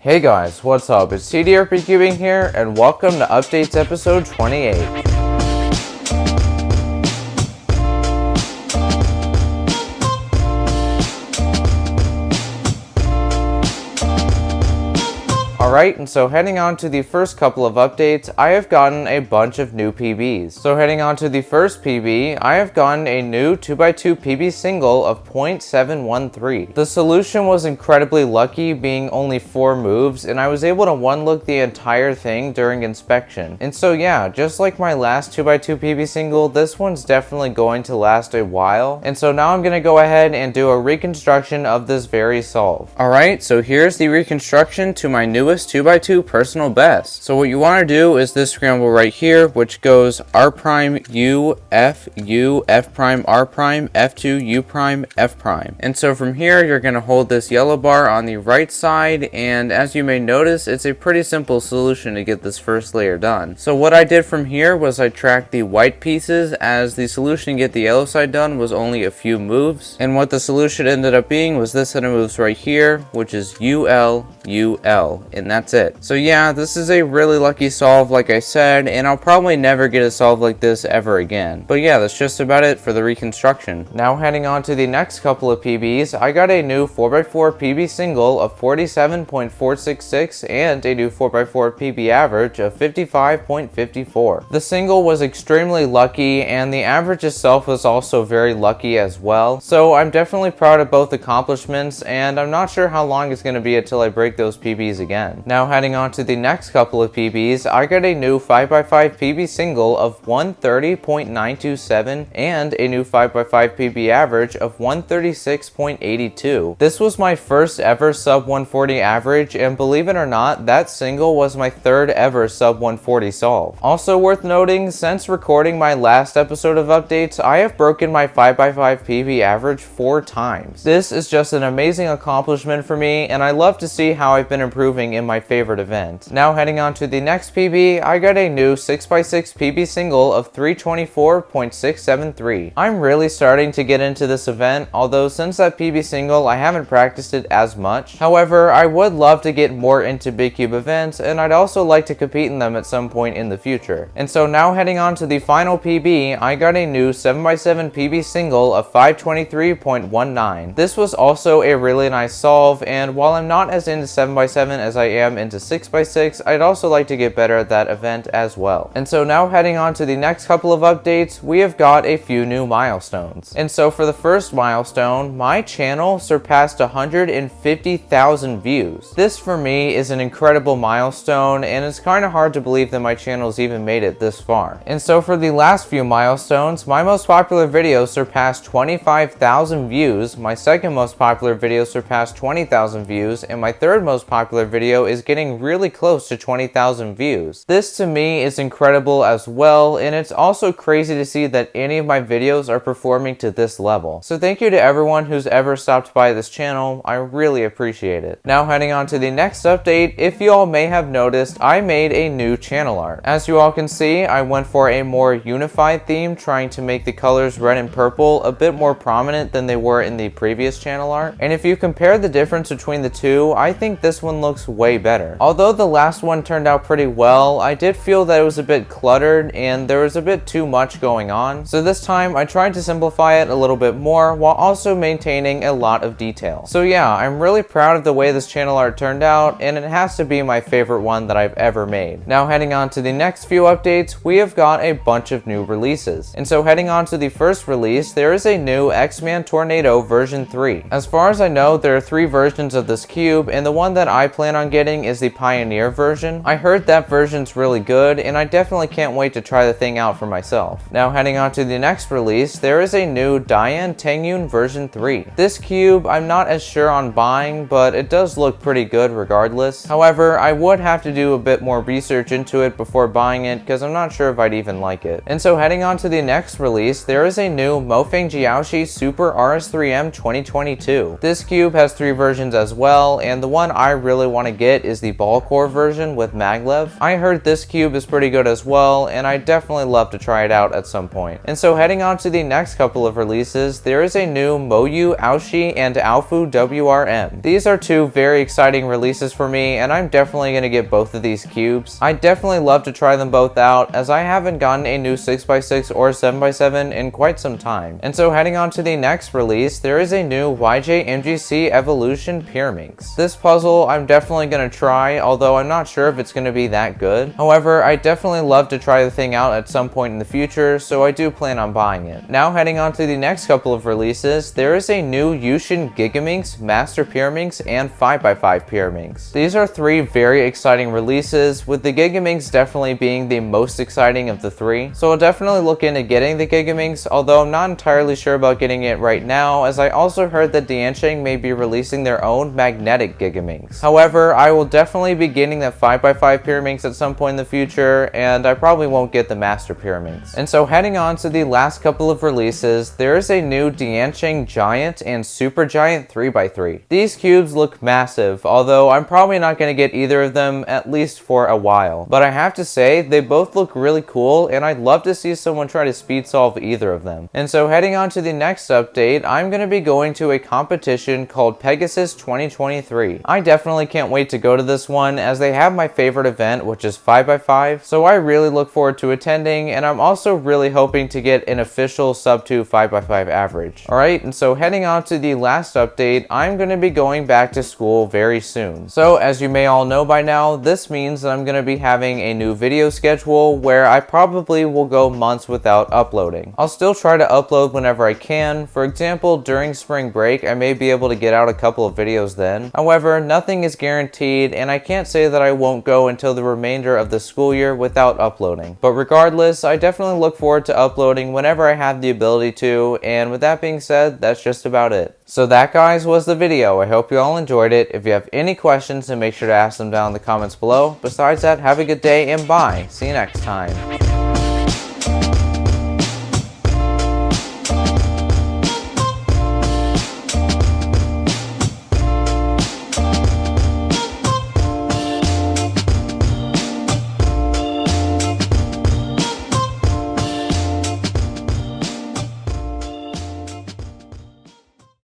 Hey guys, what's up? It's TDRP Cubing here, and welcome to Updates episode 28. Alright, and so heading on to the first couple of updates, I have gotten a bunch of new PBs. So heading on to the first PB, I have gotten a new 2x2 PB single of 0.713. The solution was incredibly lucky, being only 4 moves, and I was able to one-look the entire thing during inspection. And so yeah, just like my last 2x2 PB single, this one's definitely going to last a while. And so now I'm going to go ahead and do a reconstruction of this very solve. Alright, so here's the reconstruction to my newest 2x2 personal best. So what you want to do is this scramble right here, which goes R prime U F prime R prime F2 U prime F prime. And so from here you're going to hold this yellow bar on the right side, and as you may notice, it's a pretty simple solution to get this first layer done. So what I did from here was I tracked the white pieces, as the solution to get the yellow side done was only a few moves, and what the solution ended up being was this set of moves right here, which is UL UL, and that's it. So yeah, this is a really lucky solve, like I said, and I'll probably never get a solve like this ever again. But yeah, that's just about it for the reconstruction. Now heading on to the next couple of PBs, I got a new 4x4 PB single of 47.466 and a new 4x4 PB average of 55.54. The single was extremely lucky, and the average itself was also very lucky as well. So I'm definitely proud of both accomplishments, and I'm not sure how long it's going to be until I break those PBs again. Now heading on to the next couple of PBs, I got a new 5x5 PB single of 130.927 and a new 5x5 PB average of 136.82. This was my first ever sub 140 average, and believe it or not, that single was my third ever sub 140 solve. Also worth noting, since recording my last episode of updates, I have broken my 5x5 PB average 4 times. This is just an amazing accomplishment for me, and I love to see how I've been improving in my favorite event. Now heading on to the next PB, I got a new 6x6 PB single of 324.673. I'm really starting to get into this event, although since that PB single I haven't practiced it as much. However, I would love to get more into big cube events, and I'd also like to compete in them at some point in the future. And so now heading on to the final PB, I got a new 7x7 PB single of 523.19. This was also a really nice solve, and while I'm not as into 7x7 as I am into 6x6, I'd also like to get better at that event as well. And so now heading on to the next couple of updates, we have got a few new milestones. And so for the first milestone, my channel surpassed 150,000 views. This for me is an incredible milestone, and it's kind of hard to believe that my channel's even made it this far. And so for the last few milestones, my most popular video surpassed 25,000 views, my second most popular video surpassed 20,000 views, and my third most popular video is getting really close to 20,000 views. This to me is incredible as well, and it's also crazy to see that any of my videos are performing to this level. So thank you to everyone who's ever stopped by this channel, I really appreciate it. Now heading on to the next update, if you all may have noticed, I made a new channel art. As you all can see, I went for a more unified theme, trying to make the colors red and purple a bit more prominent than they were in the previous channel art. And if you compare the difference between the two, I think this one looks way better. Although the last one turned out pretty well, I did feel that it was a bit cluttered and there was a bit too much going on. So this time I tried to simplify it a little bit more while also maintaining a lot of detail. So yeah, I'm really proud of the way this channel art turned out, and it has to be my favorite one that I've ever made. Now heading on to the next few updates, we have got a bunch of new releases. And so heading on to the first release, there is a new X-Man Tornado version 3. As far as I know, there are 3 versions of this cube, and the one that I plan on getting is the Pioneer version. I heard that version's really good, and I definitely can't wait to try the thing out for myself. Now heading on to the next release, there is a new Dian Tengyun version 3. This cube I'm not as sure on buying, but it does look pretty good regardless. However, I would have to do a bit more research into it before buying it, because I'm not sure if I'd even like it. And so heading on to the next release, there is a new Mofeng Jiaoshi Super RS3M 2022. This cube has 3 versions as well, and the one I really want to get get is the ball core version with maglev. I heard this cube is pretty good as well, and I definitely love to try it out at some point. And so heading on to the next couple of releases, there is a new Moyu Aoshi and Aofu WRM. These are two very exciting releases for me, and I'm definitely going to get both of these cubes. I definitely love to try them both out, as I haven't gotten a new 6x6 or 7x7 in quite some time. And so heading on to the next release, there is a new YJ-MGC Evolution Pyraminx. This puzzle I'm definitely going to try, although I'm not sure if it's going to be that good. However, I definitely love to try the thing out at some point in the future, so I do plan on buying it. Now heading on to the next couple of releases, there is a new Yushin Gigaminx, Master Pyraminx, and 5x5 Pyraminx. These are three very exciting releases, with the Gigaminx definitely being the most exciting of the three. So I'll definitely look into getting the Gigaminx, although I'm not entirely sure about getting it right now, as I also heard that Diansheng may be releasing their own magnetic Gigaminx. However, I will definitely be getting that 5x5 Pyraminx at some point in the future, and I probably won't get the Master Pyraminx. And so heading on to the last couple of releases, there is a new Diansheng Giant and Super Giant 3x3. These cubes look massive, although I'm probably not going to get either of them, at least for a while. But I have to say, they both look really cool, and I'd love to see someone try to speed solve either of them. And so heading on to the next update, I'm going to be going to a competition called Pegasus 2023. I definitely can't wait to go to this one, as they have my favorite event, which is 5x5, so I really look forward to attending, and I'm also really hoping to get an official sub 2 5x5 average. Alright, and so heading on to the last update, I'm going to be going back to school very soon. So as you may all know by now, this means that I'm going to be having a new video schedule where I probably will go months without uploading. I'll still try to upload whenever I can. For example, during spring break, I may be able to get out a couple of videos then. However, nothing is guaranteed, and I can't say that I won't go until the remainder of the school year without uploading. But regardless, I definitely look forward to uploading whenever I have the ability to, and with that being said, that's just about it. So that, guys, was the video. I hope you all enjoyed it. If you have any questions, then make sure to ask them down in the comments below. Besides that, have a good day and bye. See you next time.